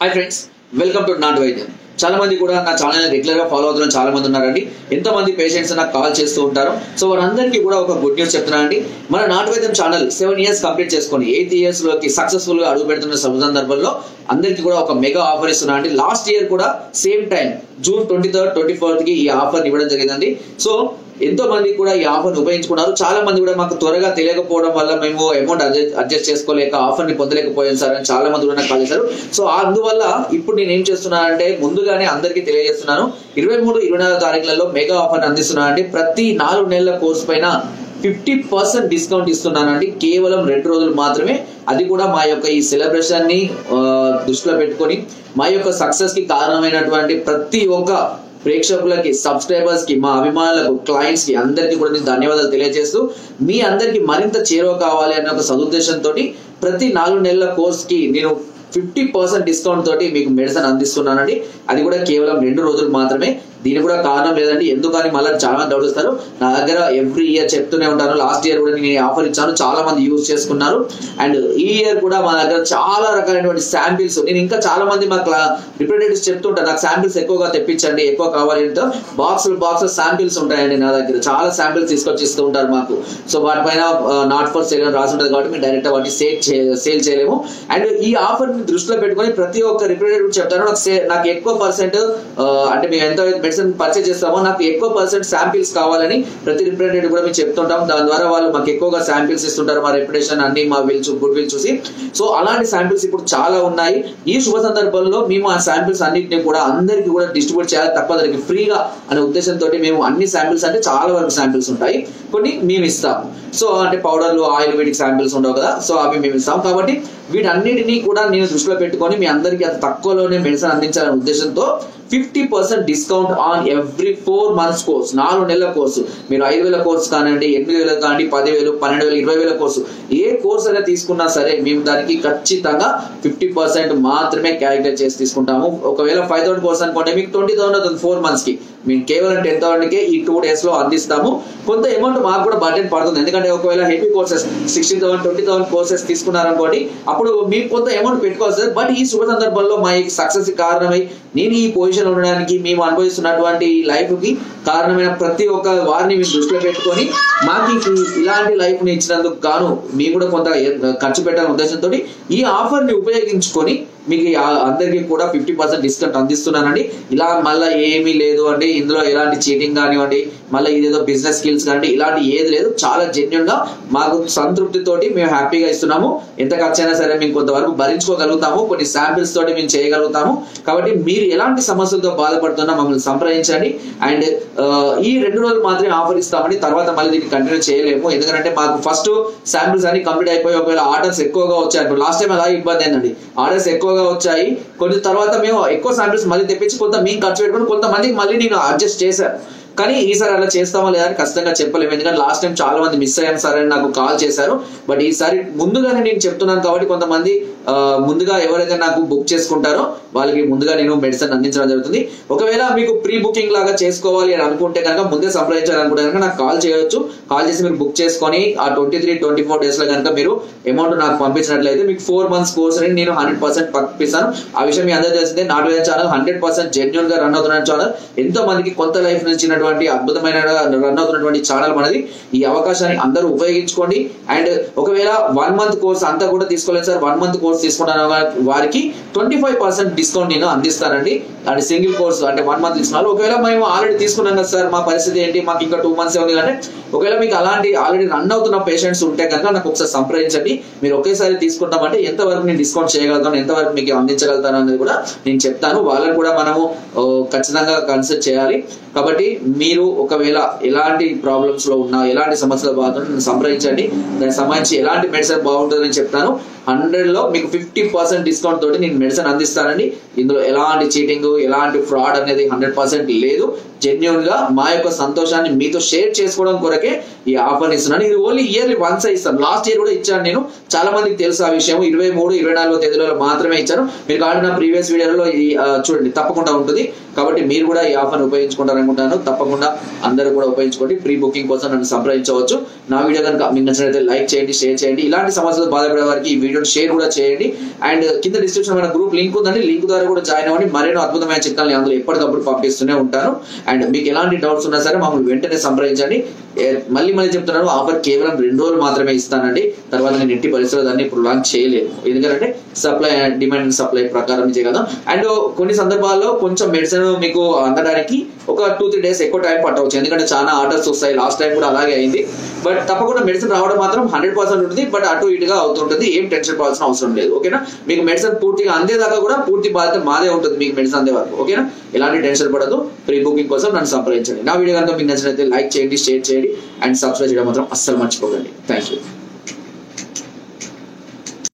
Hi friends, welcome to నాటు వైద్యం. చాలా మంది కూడా నా ఛానల్ రెగ్యులర్ గా ఫాలో అవుతున్న చాలా మంది ఉన్నారండి. ఎంతో మంది పేషెంట్స్ నాకు కాల్ చేస్తూ ఉంటారు. సో వారందరికీ కూడా ఒక గుడ్ న్యూస్ చెప్తున్నానండి. మన నాటు వైద్యం ఛానల్ 7 years కంప్లీట్ చేసుకొని 8th years లోకి సక్సెస్ఫుల్ గా అడుగు పెడుతున్న సందర్భంలో అందరికీ కూడా ఒక మెగా ఆఫర్ ఇస్తున్నా అండి. లాస్ట్ ఇయర్ కూడా same time June 23rd, 24th కి ఈ ఆఫర్ ఇవ్వడం జరిగిందండి. సో ఎంతో మంది కూడా ఈ ఆఫర్ ఉపయోగించుకున్నారు. చాలా మంది కూడా మాకు త్వరగా తెలియకపోవడం వల్ల మేము అమౌంట్ అడ్జస్ట్ చేసుకోలేక ఆఫర్ ని పొందలేకపోయాం సార్ అని చాలా మంది కూడా నాకు కాల్ చేశారు. సో అందువల్ల ఇప్పుడు నేను ఏం చేస్తున్నానంటే ముందుగానే అందరికీ తెలియజేస్తున్నాను. 23, 24 తారీఖులలో మెగా ఆఫర్ అందిస్తున్నానండి. ప్రతి 4 నెలల కోర్సు పైన 50% డిస్కౌంట్ ఇస్తున్నానండి. కేవలం 2 రోజులు మాత్రమే. అది కూడా మా యొక్క ఈ సెలబ్రేషన్ ని దృష్టిలో పెట్టుకొని మా యొక్క సక్సెస్ కి కారణమైనటువంటి ప్రతి ఒక్క ప్రేక్షకులకి, సబ్స్క్రైబర్స్ కి, మా అభిమానులకు, క్లయింట్స్ కి అందరికీ కూడా నేను ధన్యవాదాలు తెలియజేస్తూ మీ అందరికి మరింత చేరువ కావాలి అనే ఒక సదుద్దేశంతో ప్రతి 4 నెలల కోర్స్ కి నేను 50% డిస్కౌంట్ తోటి మీకు మెడిసిన్ అందిస్తున్నానండి. అది కూడా కేవలం 2 రోజులు మాత్రమే. దీనికి కూడా కారణం లేదండి. ఎందుకని మళ్ళీ చాలా డౌట్ ఇస్తారు. నా దగ్గర ఎవ్రీ ఇయర్ చెప్తూనే ఉంటాను. లాస్ట్ ఇయర్ కూడా నేను ఆఫర్ ఇచ్చాను, చాలా మంది యూజ్ చేసుకున్నారు. అండ్ ఈ ఇయర్ కూడా మా దగ్గర చాలా రకాలైనటువంటి శాంపిల్స్, నేను ఇంకా చాలా మంది మా రిప్రజెంటేటివ్స్ చెప్తుంటాను నాకు శాంపిల్స్ ఎక్కువగా తెప్పించండి, ఎక్కువ కావాలి అంటే బాక్స్ శాంపిల్స్ ఉంటాయండి నా దగ్గర. చాలా శాంపిల్స్ తీసుకొచ్చి ఇస్తూ ఉంటారు మాకు. సో వాటిపైన నాట్ ఫర్ సేల్ అని రాసి ఉంటుంది కాబట్టి మేము డైరెక్ట్ వాటిని సేల్ చేయలేము. అండ్ ఈ ఆఫర్ ని దృష్టిలో పెట్టుకొని ప్రతి ఒక్క రిప్రజెంటేటివ్ చెప్తాను నాకు ఎక్కువ పర్సెంట్ అంటే మేము ఎంత మెడిసిన్ పర్చేజ్ చేస్తామో నాకు ఎక్కువ % శాంపిల్స్ కావాలని ప్రతి రిప్రజెంటేటివ్ కూడా మేము చెప్తుంటాం. దాని ద్వారా వాళ్ళు మాకు ఎక్కువగా శాంపిల్స్ ఇస్తుంటారు. మా రెప్యుటేషన్ అన్ని మా గుడ్ విల్ చూసి. సో అలాంటి శాంపిల్స్ ఇప్పుడు చాలా ఉన్నాయి. ఈ శుభ సందర్భంలో మేము ఆ శాంపిల్స్ అన్నింటినీ కూడా అందరికీ కూడా డిస్ట్రిబ్యూట్ చేయాలి, తక్కువ ధరకి ఫ్రీగా అనే ఉద్దేశంతో మేము అన్ని శాంపిల్స్ అంటే చాలా వరకు శాంపిల్స్ ఉంటాయి, కొన్ని మేము ఇస్తాము. సో అంటే పౌడర్లు, ఆయుర్వేదిక్ శాంపిల్స్ ఉండవు కదా, సో అవి మేము ఇస్తాం. కాబట్టి వీటన్నిటినీ కూడా నేను దృష్టిలో పెట్టుకొని మీ అందరికీ అంత తక్కువలోనే మెడిసిన్ అందించాలనే ఉద్దేశంతో 50% discount on every 4 months course. 4 నెలల కోర్సు. మీరు 5,000 కోర్సు కానివ్వండి, 8,000 కానివ్వండి, 10,000, 12,000, 20,000 కోర్సు, ఏ కోర్స్ అయినా తీసుకున్నా సరే మేము దానికి ఖచ్చితంగా 50% మాత్రమే క్యాలిక్యులేట్ చేసి తీసుకుంటాము. ఒకవేళ 5,000 కోర్స్ అనుకోండి మీకు 20,000 అవుతుంది 4 months కి. మేము కేవలం 10,000కే ఈ 2 days లో అందిస్తాము. కొంత అమౌంట్ మాకు కూడా బడ్జెట్ పడుతుంది. ఎందుకంటే ఒకవేళ హెవీ కోర్సెస్ 16,000, 20,000 కోర్సెస్ తీసుకున్నారనుకోండి, అప్పుడు మీకు కొంత అమౌంట్ పెట్టుకోవచ్చు. బట్ ఈ శుభ సందర్భంలో మా ఈ సక్సెస్ కారణమై నేను ఈ పొజిషన్ ఉండడానికి, మేము అనుభవిస్తున్నటువంటి లైఫ్ కి కారణమైన ప్రతి ఒక్క వారిని మీరు దృష్టిలో పెట్టుకొని మాకు ఇలాంటి లైఫ్ ని ఇచ్చినందుకు గాను మీకు కూడా కొంత ఖర్చు పెట్టాలనే ఉద్దేశంతో ఈ ఆఫర్ ని ఉపయోగించుకొని మీకు అందరికీ కూడా 50% డిస్కౌంట్ అందిస్తున్నానండి. ఇలా మళ్ళీ ఏమీ లేదు అండి, ఇందులో ఎలాంటి చీటింగ్ కానివ్వండి, మళ్ళీ ఇదేదో బిజినెస్ స్కిల్స్ కానివ్వండి, ఇలాంటి ఏది లేదు. చాలా జెన్యున్ గా మాకు సంతృప్తితోటి మేము హ్యాపీగా ఇస్తున్నాము. ఎంత ఖర్చైనా సరే మేము కొంతవరకు భరించుకోగలుగుతాము, కొన్ని శాంపిల్స్ తోటి మేము చేయగలుగుతాము. కాబట్టి మీరు ఎలాంటి సమస్యలతో బాధపడుతున్నా మమ్మల్ని సంప్రదించండి. అండ్ ఈ 2 రోజులు మాత్రమే ఆఫర్ ఇస్తామని, తర్వాత మళ్ళీ దీన్ని కంటిన్యూ చేయలేము. ఎందుకంటే మాకు ఫస్ట్ శాంపిల్స్ అన్ని కంప్లీట్ అయిపోయి ఒకవేళ ఆర్డర్స్ ఎక్కువగా వచ్చాయి, లాస్ట్ టైం అలా ఇబ్బంది అయిందండి. ఆర్డర్స్ ఎక్కువగా వచ్చాయి, కొన్ని తర్వాత మేము ఎక్కువ శాంపిల్స్ మళ్ళీ తెప్పించి కొంత మేము ఖర్చు పెట్టుకుని కొంతమందికి మళ్ళీ నేను అడ్జస్ట్ చేశాను. కానీ ఈసారి అలా చేస్తామా లేదా అని ఖచ్చితంగా చెప్పలేము. ఎందుకంటే లాస్ట్ టైం చాలా మంది మిస్ అయ్యాం సార్ అని నాకు కాల్ చేశారు. బట్ ఈసారి ముందుగానే నేను చెప్తున్నాను కాబట్టి కొంతమంది ముందుగా ఎవరైతే నాకు బుక్ చేసుకుంటారో వాళ్ళకి ముందుగా నేను మెడిసిన్ అందించడం జరుగుతుంది. ఒకవేళ మీకు ప్రీ బుకింగ్ లాగా చేసుకోవాలి అని అనుకుంటే కనుక, ముందే సంప్రదించాలనుకుంటే కనుక నాకు కాల్ చేయొచ్చు. కాల్ చేసి మీరు బుక్ చేసుకొని ఆ 23, 24 days లో కనుక మీరు అమౌంట్ నాకు పంపించినట్లయితే మీకు 4 months కోర్స్ అని నేను 100% పంపిస్తాను. ఆ విషయం మీ అందరూ తెలిసిందే. నాటు వైద్యం ఛానల్ 100% జెన్యున్ గా రన్ అవుతున్న ఛానల్. ఎంతో మందికి కొత్త లైఫ్ నుంచి అద్భుతమైన రన్ అవుతున్నటువంటి ఛానల్ మనది. ఈ అవకాశాన్ని అందరూ ఉపయోగించుకోండి. అండ్ ఒకవేళ 1 month కోర్స్ అంతా కూడా తీసుకోలేదు సార్, 1 month కోర్స్ తీసుకుంటాను వారికి 25% డిస్కౌంట్ నేను అందిస్తానండి. అండ్ సింగిల్ కోర్స్ అంటే 1 month తీసుకున్నారు. ఒకవేళ మేము ఆల్రెడీ తీసుకున్నాం కదా సార్, మా పరిస్థితి ఏంటి, మాకు ఇంకా 2 months ఉంది అంటే, ఒకవేళ మీకు అలాంటి ఆల్రెడీ రన్ అవుతున్న పేషెంట్స్ ఉంటే కనుక నాకు ఒకసారి సంప్రదించండి. మీరు ఒకేసారి తీసుకుంటామంటే ఎంతవరకు నేను డిస్కౌంట్ చేయగలుగుతాను, ఎంతవరకు మీకు అందించగలుగుతాను అనేది కూడా నేను చెప్తాను. వాళ్ళని కూడా మనము ఖచ్చితంగా కన్సిడర్ చేయాలి. కాబట్టి మీరు ఒకవేళ ఎలాంటి ప్రాబ్లమ్స్ లో ఉన్నా, ఎలాంటి సమస్యలు బాగుంటుందో సంప్రదించండి. దానికి సంబంధించి ఎలాంటి మెడిసిన్ బాగుంటుందని చెప్తాను. 100లో మీకు 50% డిస్కౌంట్ తోటి నేను మెడిసిన్ అందిస్తానండి. ఇందులో ఎలాంటి చీటింగ్, ఎలాంటి ఫ్రాడ్ అనేది 100% లేదు. జెన్యున్ గా మా యొక్క సంతోషాన్ని మీతో షేర్ చేసుకోవడం కొరకే ఈ ఆఫర్ ఇస్తున్నాను. ఇది ఓన్లీ ఇయర్లీ వన్స్ ఇస్తాను. లాస్ట్ ఇయర్ కూడా ఇచ్చాను నేను, చాలా మందికి తెలుసు ఆ విషయం. 23, 24 తేదీలలో మాత్రమే ఇచ్చాను. మీరు కావాలంటే నా ప్రీవియస్ వీడియోలో చూడండి, తప్పకుండా ఉంటుంది. కాబట్టి మీరు కూడా ఈ ఆఫర్ ఉపయోగించుకుంటారనుకుంటాను. తప్పకుండా అందరూ కూడా ఉపయోగించుకోండి. ప్రీ బుకింగ్ కోసం నన్ను సంప్రదించవచ్చు. నా వీడియో కనుక మీకు నచ్చినట్లయితే లైక్ చేయండి, షేర్ చేయండి. ఇలాంటి సమస్యలు బాధపడే వారికి ఈ వీడియోని షేర్ కూడా చేయండి. అండ్ కింద డిస్క్రిప్షన్ మన గ్రూప్ లింక్ ఉందండి, లింక్ ద్వారా కూడా జాయిన్ అవ్వండి. మరెన్నో అద్భుతమైన చిట్కాలు అందులో ఎప్పటికప్పుడు పంపిస్తూనే ఉంటాను. అండ్ మీకు ఎలాంటి డౌట్స్ ఉన్నా సరే మమ్మల్ని వెంటనే సంప్రదించండి. మళ్ళీ చెప్తున్నాను, ఆఫర్ కేవలం 2 రోజులు మాత్రమే ఇస్తానండి. తర్వాత నేను ఎట్టి పరిస్థితుల్లో దాన్ని ప్రొలాంగ్ చేయలేదు. ఎందుకంటే సప్లై డిమాండ్ అండ్ సప్లై ప్రకారం చేయగలం. అండ్ కొన్ని సందర్భాల్లో కొంచెం మెడిసిన్ మీకు అందడానికి ఒక 2-3 డేస్ ఎక్కువ టైం పట్టవచ్చు, ఎందుకంటే చాలా ఆర్డర్స్ వస్తాయి. లాస్ట్ టైం కూడా అలాగే అయింది. బట్ తప్పకుండా మెడిసిన్ రావడం మాత్రం 100% ఉంటుంది. బట్ అటు ఇటుగా అవుతుంటుంది, ఏం టెన్షన్ పడాల్సిన అవసరం లేదు. ఓకేనా? మీకు మెడిసిన్ పూర్తిగా అందేదాకా కూడా పూర్తి బాధ్యత మాదే ఉంటుంది, మీకు మెడిసిన్ అందే వరకు. ఓకేనా? ఎలాంటి టెన్షన్ పడదు. ప్రీ బుకింగ్ కోసం నన్ను సంప్రదించండి. నా వీడియో కనుక మీకు నచ్చినట్లయితే లైక్ చేయండి, షేర్ చేయండి అండ్ సబ్స్క్రైబ్ చేయడం మాత్రం అస్సలు మర్చిపోకండి. Thank you.